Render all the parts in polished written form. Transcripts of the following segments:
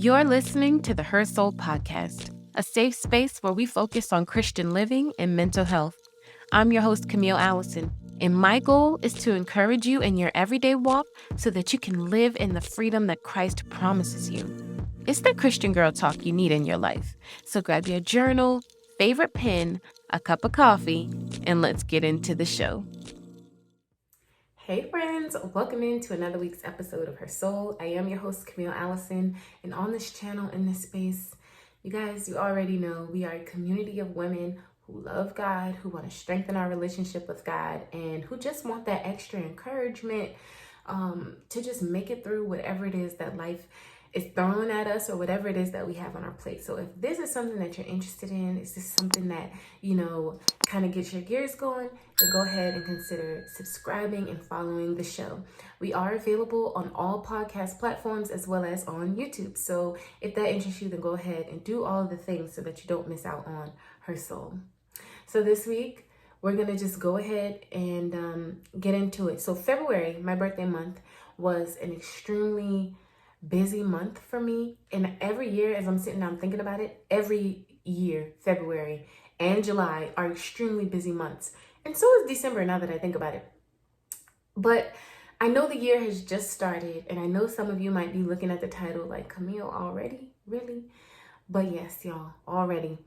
You're listening to the Her Soul podcast, a safe space where we focus on Christian living and mental health. I'm your host, Camille Allison, and my goal is to encourage you in your everyday walk so that you can live in the freedom that Christ promises you. It's the Christian girl talk you need in your life. So grab your journal, favorite pen, a cup of coffee, and let's get into the show. Hey friends, welcome into another week's episode of Her Soul. I am your host, Camille Allison, and on this channel, in this space, you guys, you already know we are a community of women who love God, who want to strengthen our relationship with God, and who just want that extra encouragement to just make it through whatever it is that life is throwing at us or whatever it is that we have on our plate. So if this is something that you're interested in, is this something that, kind of gets your gears going, then go ahead and consider subscribing and following the show. We are available on all podcast platforms as well as on YouTube. So if that interests you, then go ahead and do all of the things so that you don't miss out on Her Soul. So this week, we're going to just go ahead and get into it. So February, my birthday month, was an extremely busy month for me. And every year, as I'm sitting down thinking about it, every year, February and July are extremely busy months. And so is December, now that I think about it. But I know the year has just started, and I know some of you might be looking at the title like, Camille, already? Really? But yes, y'all, already.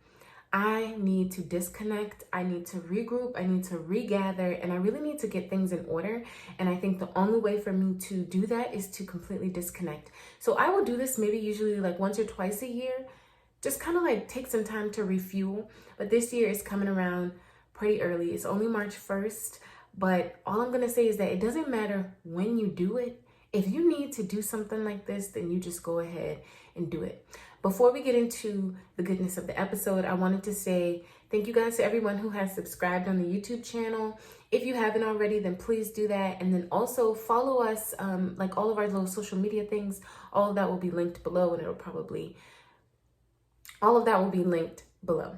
I need to disconnect, I need to regroup, I need to regather, and I really need to get things in order. And I think the only way for me to do that is to completely disconnect. So I will do this maybe usually like once or twice a year, just kind of like take some time to refuel. But this year is coming around pretty early. It's only March 1st, but all I'm gonna say is that it doesn't matter when you do it. If you need to do something like this, then you just go ahead and do it. Before we get into the goodness of the episode, I wanted to say thank you guys to everyone who has subscribed on the YouTube channel. If you haven't already, then please do that. And then also follow us, like all of our little social media things. All of that will be linked below, and all of that will be linked below.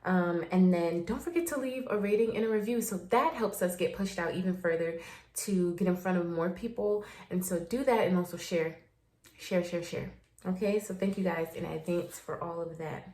And then don't forget to leave a rating and a review. So that helps us get pushed out even further to get in front of more people. And so do that, and also share. Okay, so thank you guys in advance for all of that.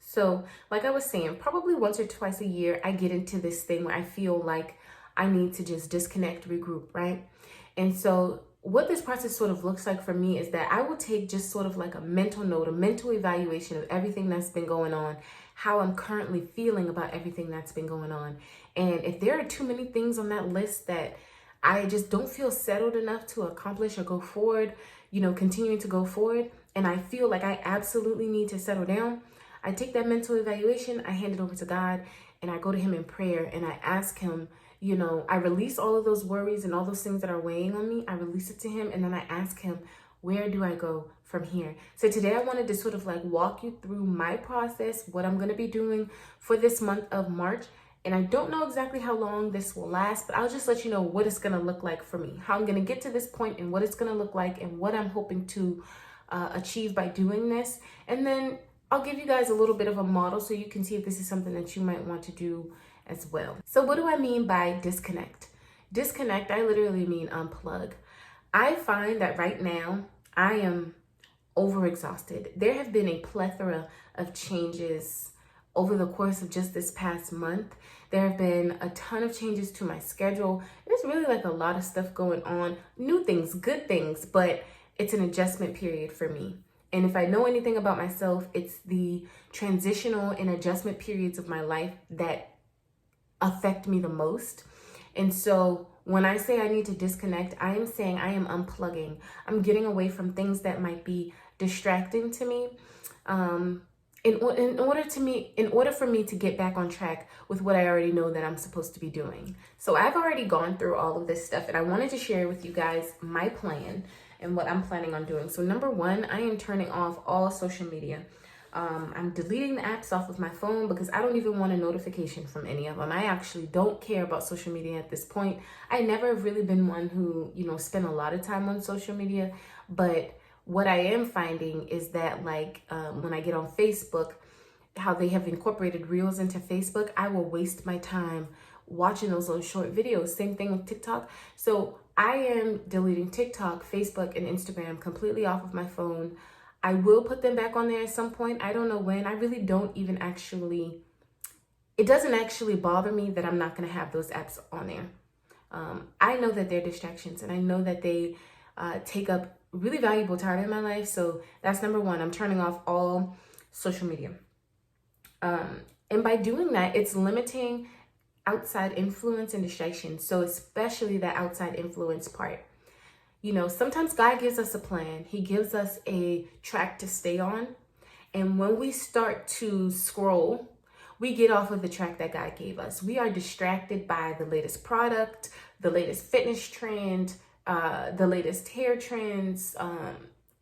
So like I was saying, probably once or twice a year, I get into this thing where I feel like I need to just disconnect, regroup, right? And so what this process sort of looks like for me is that I will take just sort of like a mental note, a mental evaluation of everything that's been going on, how I'm currently feeling about everything that's been going on. And if there are too many things on that list that I just don't feel settled enough to accomplish or go forward, continuing to go forward, and I feel like I absolutely need to settle down, I take that mental evaluation, I hand it over to God, and I go to Him in prayer, and I ask Him, I release all of those worries and all those things that are weighing on me. I release it to Him, and then I ask Him, where do I go from here? So today I wanted to sort of like walk you through my process, what I'm going to be doing for this month of March. And I don't know exactly how long this will last, but I'll just let you know what it's going to look like for me, how I'm going to get to this point and what it's going to look like and what I'm hoping to achieve by doing this. And then I'll give you guys a little bit of a model so you can see if this is something that you might want to do as well. So what do I mean by disconnect? Disconnect, I literally mean unplug. I find that right now I am overexhausted. There have been a plethora of changes over the course of just this past month. There have been a ton of changes to my schedule. There's really like a lot of stuff going on, new things, good things, but it's an adjustment period for me. And if I know anything about myself, it's the transitional and adjustment periods of my life that affect me the most. And so when I say I need to disconnect, I am saying I am unplugging. I'm getting away from things that might be distracting to me. In order for me to get back on track with what I already know that I'm supposed to be doing. So I've already gone through all of this stuff, and I wanted to share with you guys my plan and what I'm planning on doing. So number one, I am turning off all social media. I'm deleting the apps off of my phone because I don't even want a notification from any of them. I actually don't care about social media at this point. I never have really been one who, spent a lot of time on social media, but what I am finding is that when I get on Facebook, how they have incorporated Reels into Facebook, I will waste my time watching those little short videos. Same thing with TikTok. So I am deleting TikTok, Facebook, and Instagram completely off of my phone. I will put them back on there at some point. I don't know when. I really don't even actually, it doesn't actually bother me that I'm not going to have those apps on there. I know that they're distractions, and I know that they take up really valuable time in my life. So that's number one. I'm turning off all social media. And by doing that, it's limiting outside influence and distraction. So especially that outside influence part. You know, sometimes God gives us a plan. He gives us a track to stay on. And when we start to scroll, we get off of the track that God gave us. We are distracted by the latest product, the latest fitness trend, the latest hair trends,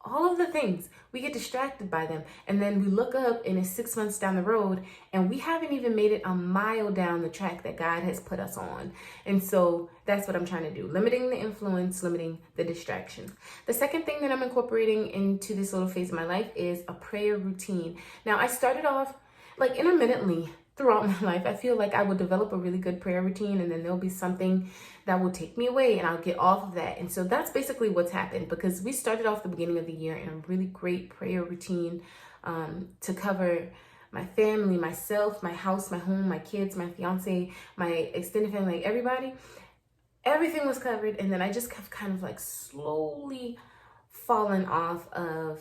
all of the things. We get distracted by them. And then we look up and it's 6 months down the road and we haven't even made it a mile down the track that God has put us on. And so that's what I'm trying to do. Limiting the influence, limiting the distraction. The second thing that I'm incorporating into this little phase of my life is a prayer routine. Now, I started off like intermittently throughout my life. I feel like I would develop a really good prayer routine and then there'll be something that will take me away and I'll get off of that. And so that's basically what's happened, because we started off the beginning of the year in a really great prayer routine to cover my family, myself, my house, my home, my kids, my fiance, my extended family, like everybody. Everything was covered. And then I just kept kind of like slowly falling off of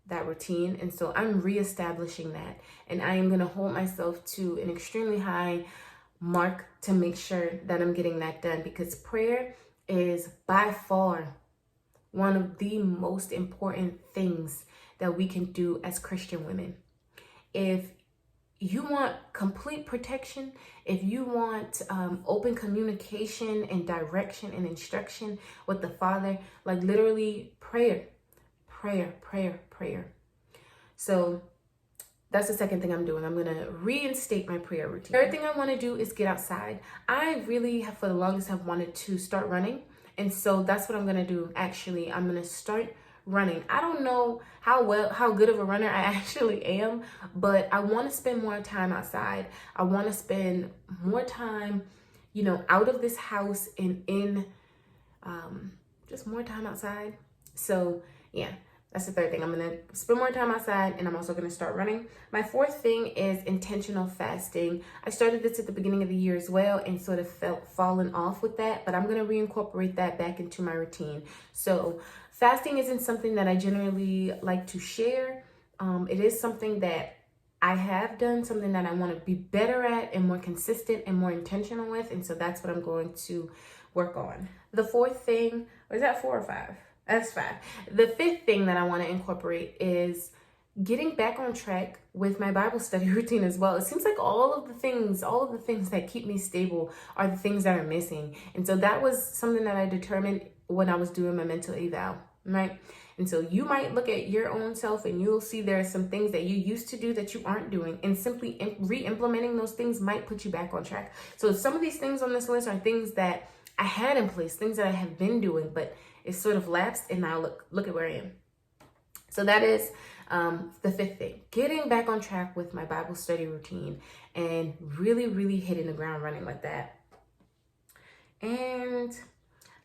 that routine. And so I'm reestablishing that, and I am going to hold myself to an extremely high mark to make sure that I'm getting that done, because prayer is by far one of the most important things that we can do as Christian women. If you want complete protection, if you want open communication and direction and instruction with the Father, like literally prayer. So that's the second thing I'm doing. I'm going to reinstate my prayer routine. Third thing I want to do is get outside. I really have for the longest have wanted to start running. And so that's what I'm going to do. Actually, I'm going to start running. I don't know how good of a runner I actually am, but I want to spend more time outside. I want to spend more time, out of this house and in just more time outside. So yeah, that's the third thing. I'm going to spend more time outside, and I'm also going to start running. My fourth thing is intentional fasting. I started this at the beginning of the year as well and sort of felt fallen off with that, but I'm going to reincorporate that back into my routine. So fasting isn't something that I generally like to share. It is something that I have done, something that I want to be better at and more consistent and more intentional with. And so that's what I'm going to work on. The fourth thing, or is that 4 or 5? That's 5. The fifth thing that I want to incorporate is getting back on track with my Bible study routine as well. It seems like all of the things that keep me stable are the things that are missing. And so that was something that I determined when I was doing my mental eval, right? And so you might look at your own self and you'll see there are some things that you used to do that you aren't doing, and simply re-implementing those things might put you back on track. So some of these things on this list are things that I had in place, things that I have been doing, but it's sort of lapsed, and now look at where I am. So that is the fifth thing, getting back on track with my Bible study routine and really hitting the ground running like that. And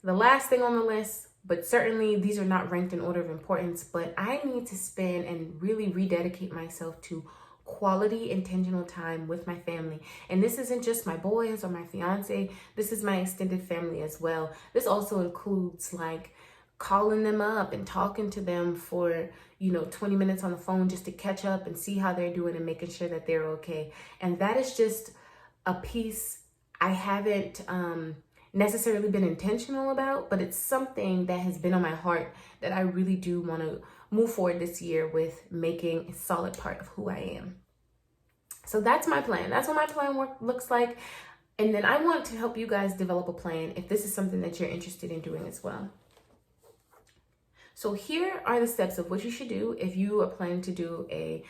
the last thing on the list, but certainly these are not ranked in order of importance, but I need to spend and really rededicate myself to quality, intentional time with my family. And this isn't just my boys or my fiance. This is my extended family as well. This also includes like calling them up and talking to them for 20 minutes on the phone just to catch up and see how they're doing and making sure that they're okay. And that is just a piece I haven't necessarily been intentional about, but it's something that has been on my heart that I really do want to move forward this year with making a solid part of who I am. So that's my plan. That's what my plan looks like. And then I want to help you guys develop a plan if this is something that you're interested in doing as well. So here are the steps of what you should do if you are planning to do a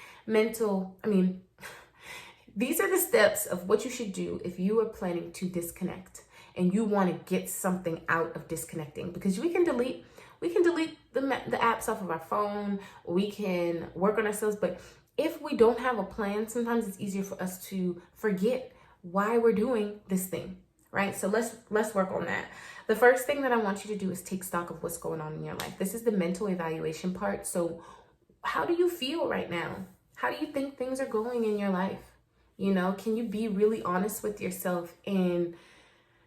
these are the steps of what you should do if you are planning to disconnect and you want to get something out of disconnecting, because we can delete the apps off of our phone, we can work on ourselves, but if we don't have a plan, sometimes it's easier for us to forget why we're doing this thing, right? So let's work on that. The first thing that I want you to do is take stock of what's going on in your life. This is the mental evaluation part. So how do you feel right now? How do you think things are going in your life? You know, can you be really honest with yourself and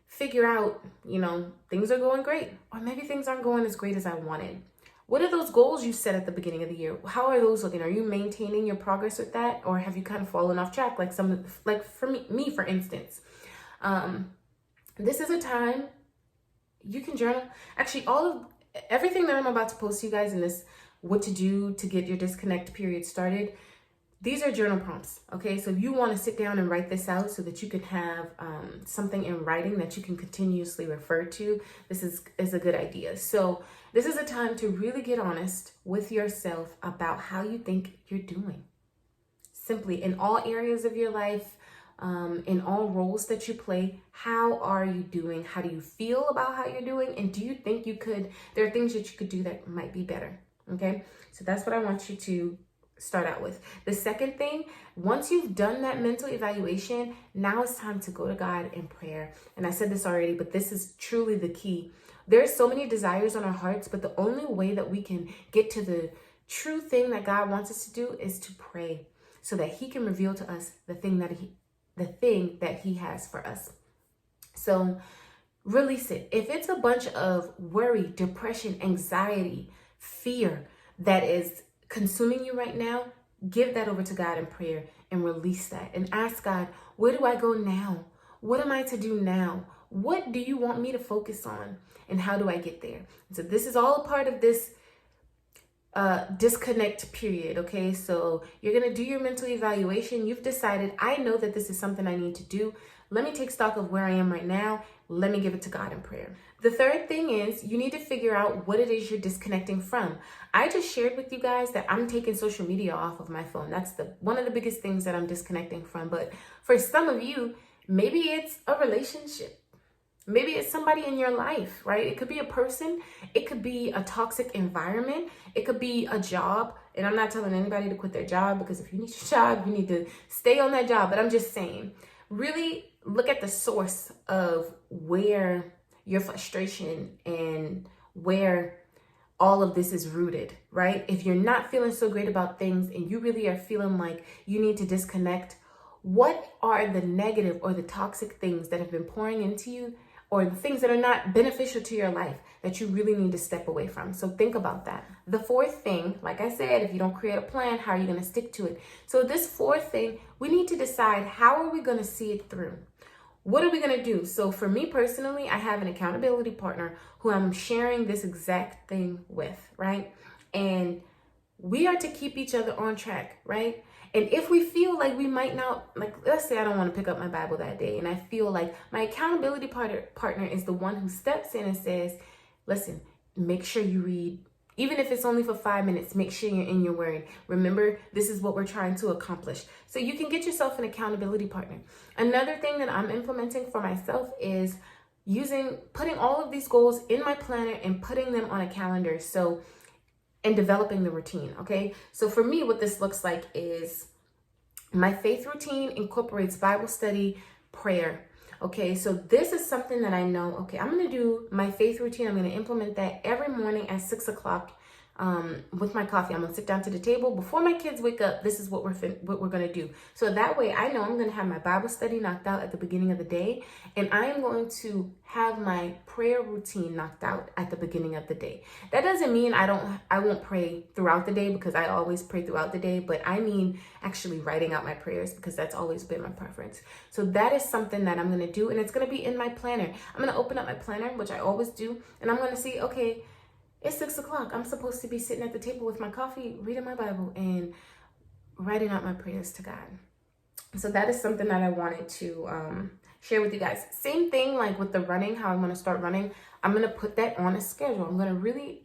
figure out, you know, things are going great, or maybe things aren't going as great as I wanted. What are those goals you set at the beginning of the year? How are those looking? Are you maintaining your progress with that, or have you kind of fallen off track? Like for me, for instance, this is a time you can journal. Actually, everything that I'm about to post to you guys in this, what to do to get your disconnect period started, these are journal prompts, okay? So if you want to sit down and write this out so that you can have something in writing that you can continuously refer to, this is a good idea. So this is a time to really get honest with yourself about how you think you're doing. Simply, in all areas of your life, in all roles that you play, how are you doing? How do you feel about how you're doing? And do you think there are things that you could do that might be better, okay? So that's what I want you to start out with. The second thing, once you've done that mental evaluation, now it's time to go to God in prayer. And I said this already, but this is truly the key. There's so many desires on our hearts, but the only way that we can get to the true thing that God wants us to do is to pray, so that He can reveal to us the thing that He has for us. So release it. If it's a bunch of worry, depression, anxiety, fear that is consuming you right now, give that over to God in prayer and release that and ask God, where do I go now? What am I to do now? What do you want me to focus on? And how do I get there? So this is all a part of this disconnect period, okay? So you're gonna do your mental evaluation. You've decided, I know that this is something I need to do. Let me take stock of where I am right now. Let me give it to God in prayer. The third thing is you need to figure out what it is you're disconnecting from. I just shared with you guys that I'm taking social media off of my phone. That's one of the biggest things that I'm disconnecting from. But for some of you, maybe it's a relationship. Maybe it's somebody in your life, right? It could be a person. It could be a toxic environment. It could be a job. And I'm not telling anybody to quit their job, because if you need your job, you need to stay on that job. But I'm just saying, really look at the source of where your frustration and where all of this is rooted, right? If you're not feeling so great about things and you really are feeling like you need to disconnect, what are the negative or the toxic things that have been pouring into you, or the things that are not beneficial to your life that you really need to step away from? So think about that. The fourth thing, like I said, if you don't create a plan, how are you going to stick to it? So this fourth thing, we need to decide, how are we going to see it through? What are we going to do? So for me personally, I have an accountability partner who I'm sharing this exact thing with, right? And we are to keep each other on track, right? And if we feel like we might not, like, let's say I don't want to pick up my Bible that day, and I feel like my accountability partner is the one who steps in and says, listen, make sure you read. Even if it's only for 5 minutes, make sure you're in your word. Remember, this is what we're trying to accomplish. So you can get yourself an accountability partner. Another thing that I'm implementing for myself is putting all of these goals in my planner and putting them on a calendar. And developing the routine, okay? So for me, what this looks like is my faith routine incorporates Bible study, prayer. Okay, so this is something that I know, okay, I'm gonna do my faith routine. I'm gonna implement that every morning at 6 o'clock with my coffee. I'm gonna sit down to the table before my kids wake up. This is what we're gonna do. So that way I know I'm gonna have my Bible study knocked out at the beginning of the day, and I am going to have my prayer routine knocked out at the beginning of the day. That doesn't mean I won't pray throughout the day, because I always pray throughout the day, but I mean actually writing out my prayers, because that's always been my preference. So that is something that I'm gonna do, and it's gonna be in my planner. I'm gonna open up my planner, which I always do, and I'm gonna see, okay, it's 6 o'clock. I'm supposed to be sitting at the table with my coffee, reading my Bible, and writing out my prayers to God. So that is something that I wanted to share with you guys. Same thing like with the running, how I'm going to start running. I'm going to put that on a schedule. I'm going to really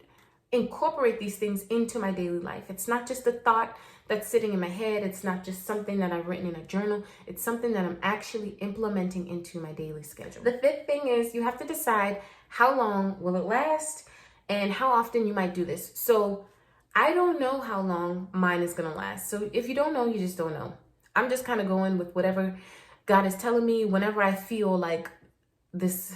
incorporate these things into my daily life. It's not just a thought that's sitting in my head. It's not just something that I've written in a journal. It's something that I'm actually implementing into my daily schedule. The fifth thing is you have to decide, how long will it last and how often you might do this. So I don't know how long mine is going to last. So if you don't know, you just don't know. I'm just kind of going with whatever God is telling me whenever I feel like this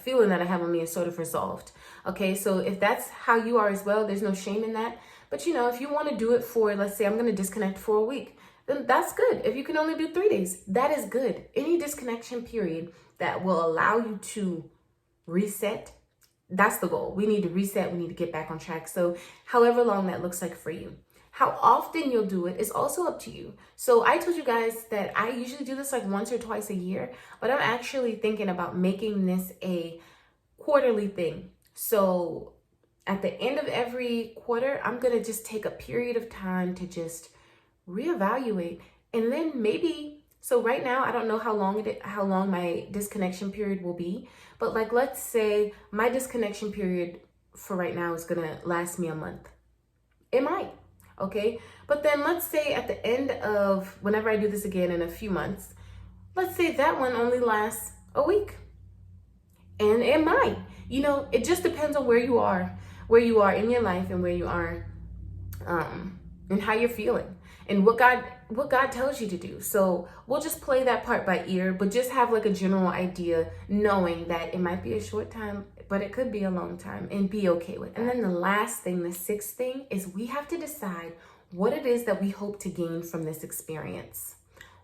feeling that I have on me is sort of resolved. Okay, so if that's how you are as well, there's no shame in that. But you know, if you want to do it for, let's say I'm going to disconnect for a week, then that's good. If you can only do 3 days, that is good. Any disconnection period that will allow you to reset, that's the goal. We need to reset. We need to get back on track. So however long that looks like for you. How often you'll do it is also up to you. So I told you guys that I usually do this like once or twice a year, but I'm actually thinking about making this a quarterly thing. So at the end of every quarter, I'm going to just take a period of time to just reevaluate. And then maybe, so right now, I don't know how long my disconnection period will be, but like, let's say my disconnection period for right now is going to last me a month. It might. Okay, but then let's say at the end of whenever I do this again in a few months, let's say that one only lasts a week. And it might, you know, it just depends on where you are in your life, and where you are and how you're feeling, and what God tells you to do. So we'll just play that part by ear, but just have like a general idea, knowing that it might be a short time, but it could be a long time, and be okay with that. And then the last thing, the sixth thing, is we have to decide what it is that we hope to gain from this experience.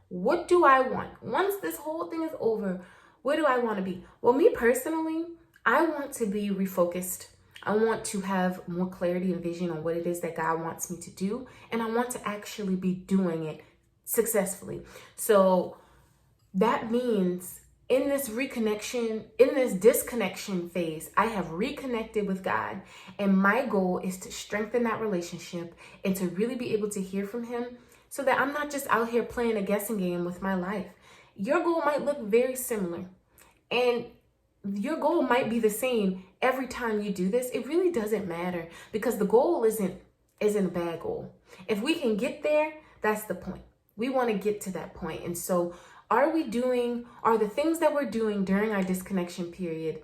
What do I want? Once this whole thing is over, where do I want to be? Well, me personally, I want to be refocused. I want to have more clarity and vision on what it is that God wants me to do. And I want to actually be doing it successfully. So that means in this disconnection phase, I have reconnected with God. And my goal is to strengthen that relationship and to really be able to hear from Him, so that I'm not just out here playing a guessing game with my life. Your goal might look very similar, and your goal might be the same every time you do this. It really doesn't matter, because the goal isn't a bad goal. If we can get there, that's the point. We want to get to that point. And so are the things that we're doing during our disconnection period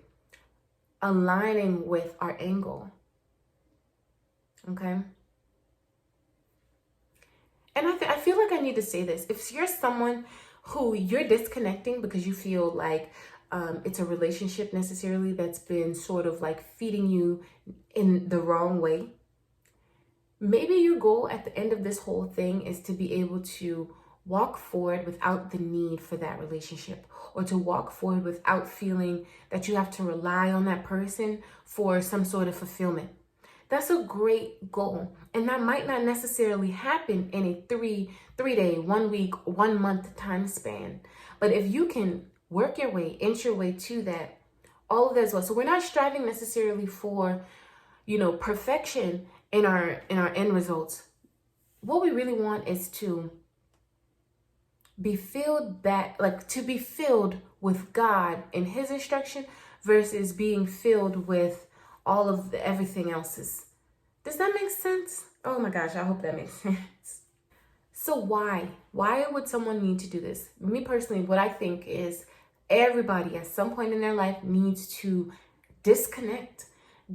aligning with our end goal? Okay. And I feel like I need to say this. If you're someone who you're disconnecting because you feel like it's a relationship necessarily that's been sort of like feeding you in the wrong way, maybe your goal at the end of this whole thing is to be able to walk forward without the need for that relationship, or to walk forward without feeling that you have to rely on that person for some sort of fulfillment. That's a great goal. And that might not necessarily happen in a three-day, 1 week, 1 month time span. But if you can work your way, inch your way to that, all of that as well. So we're not striving necessarily for, perfection in our end results. What we really want is to be filled with God and His instruction, versus being filled with all of everything else's. Does that make sense? Oh my gosh, I hope that makes sense. So why would someone need to do this? Me personally, what I think is everybody at some point in their life needs to disconnect,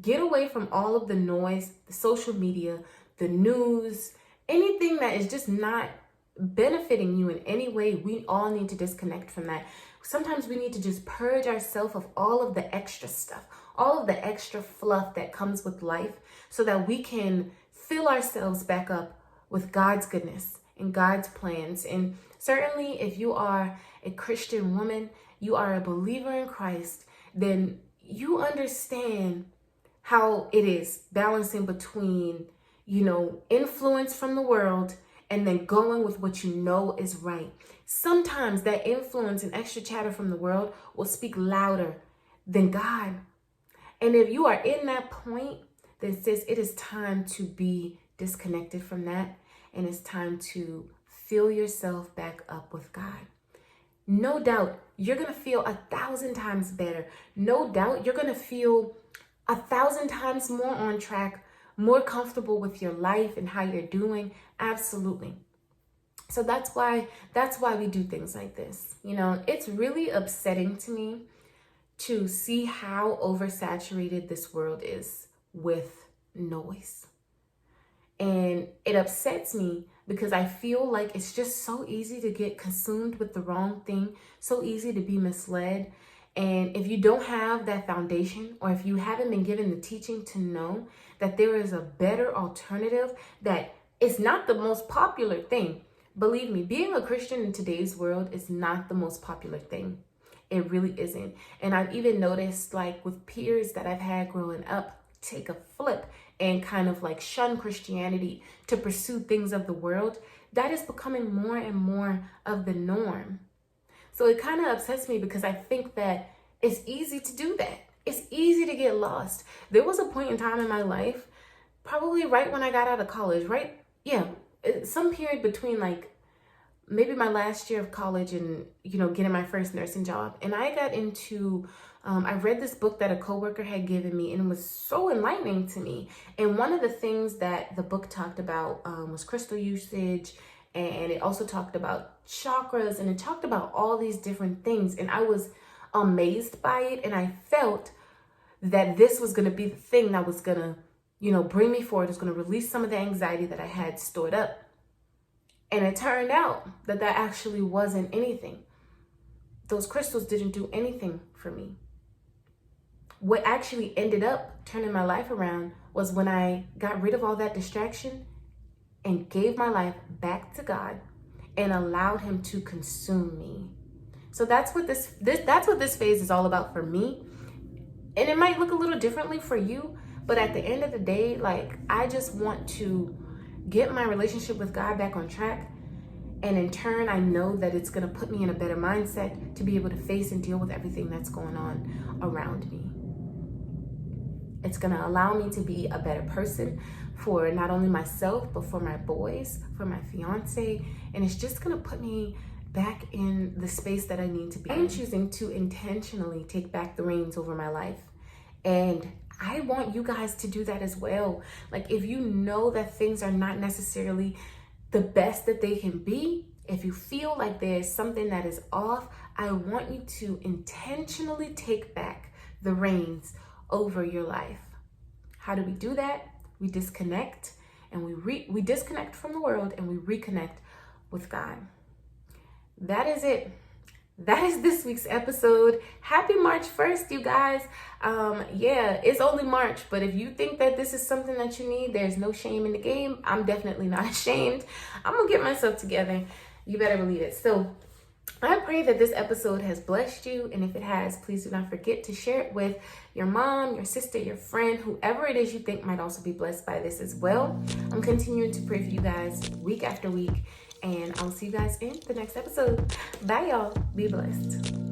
get away from all of the noise, the social media, the news, anything that is just not benefiting you in any way. We all need to disconnect from that. Sometimes we need to just purge ourselves of all of the extra stuff, all of the extra fluff that comes with life, so that we can fill ourselves back up with God's goodness and God's plans. And certainly if you are a Christian woman, you are a believer in Christ, then you understand how it is balancing between, influence from the world and then going with what you know is right. Sometimes that influence and extra chatter from the world will speak louder than God. And if you are in that point, then sis, it is time to be disconnected from that. And it's time to fill yourself back up with God. No doubt, you're going to feel 1,000 times better. No doubt, you're going to feel 1,000 times more on track, more comfortable with your life and how you're doing. Absolutely. So that's why we do things like this. It's really upsetting to me to see how oversaturated this world is with noise. And it upsets me because I feel like it's just so easy to get consumed with the wrong thing, so easy to be misled. And if you don't have that foundation, or if you haven't been given the teaching to know that there is a better alternative, that it's not the most popular thing. Believe me, being a Christian in today's world is not the most popular thing. It really isn't. And I've even noticed, like, with peers that I've had growing up, take a flip and kind of like shun Christianity to pursue things of the world. That is becoming more and more of the norm. So it kind of upsets me, because I think that it's easy to do that. It's easy to get lost. There was a point in time in my life, probably right when I got out of college, right? Yeah, some period between like maybe my last year of college and, getting my first nursing job. And I got into, I read this book that a coworker had given me, and it was so enlightening to me. And one of the things that the book talked about was crystal usage. And it also talked about chakras, and it talked about all these different things. And I was amazed by it. And I felt that this was going to be the thing that was going to, bring me forward. It's going to release some of the anxiety that I had stored up. And it turned out that actually wasn't anything. Those crystals didn't do anything for me. What actually ended up turning my life around was when I got rid of all that distraction and gave my life back to God and allowed Him to consume me. So that's what this phase is all about for me. And it might look a little differently for you, but at the end of the day, like, I just want to get my relationship with God back on track. And in turn, I know that it's going to put me in a better mindset to be able to face and deal with everything that's going on around me. It's going to allow me to be a better person for not only myself, but for my boys, for my fiance. And it's just going to put me back in the space that I need to be. I'm choosing to intentionally take back the reins over my life. And I want you guys to do that as well. Like, if you know that things are not necessarily the best that they can be, if you feel like there's something that is off, I want you to intentionally take back the reins over your life. How do we do that? We disconnect, and we disconnect from the world, and we reconnect with God. That is it. That is this week's episode. Happy March 1st, you guys. Yeah, it's only March, but if you think that this is something that you need, there's no shame in the game. I'm definitely not ashamed. I'm gonna get myself together. You better believe it. So I pray that this episode has blessed you. And if it has, please do not forget to share it with your mom, your sister, your friend, whoever it is you think might also be blessed by this as well. I'm continuing to pray for you guys week after week. And I'll see you guys in the next episode. Bye, y'all. Be blessed.